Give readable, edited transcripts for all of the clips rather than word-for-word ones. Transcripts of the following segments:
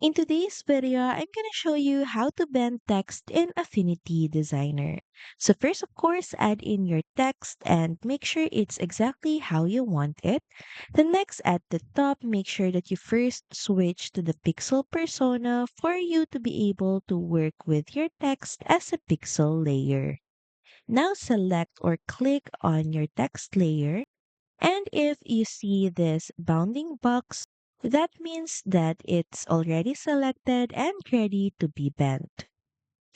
In today's video, I'm going to show you how to bend text in Affinity Designer. So first, of course, add in your text and make sure it's exactly how you want it. Then next, at the top, make sure that you first switch to the pixel persona for you to be able to work with your text as a pixel layer. Now select or click on your text layer, and if you see this bounding box, that means that it's already selected and ready to be bent.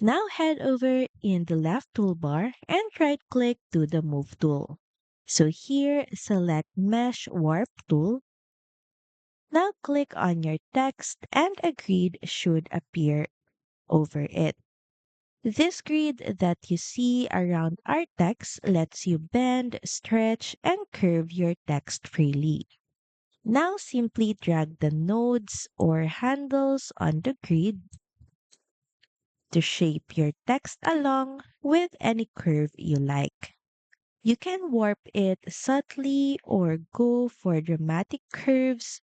Now head over in the left toolbar and right click to the Move tool. So here, select Mesh Warp tool. Now click on your text and a grid should appear over it. This grid that you see around our text lets you bend, stretch, and curve your text freely. Now simply drag the nodes or handles on the grid to shape your text along with any curve you like. You can warp it subtly or go for dramatic curves,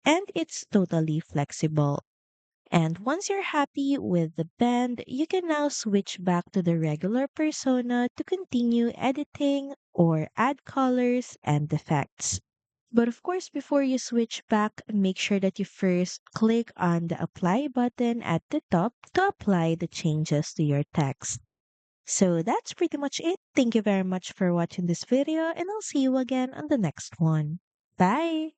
and it's totally flexible. And once you're happy with the bend, you can now switch back to the regular persona to continue editing or add colors and effects. But of course, before you switch back, make sure that you first click on the apply button at the top to apply the changes to your text. So that's pretty much it. Thank you very much for watching this video, and I'll see you again on the next one. Bye!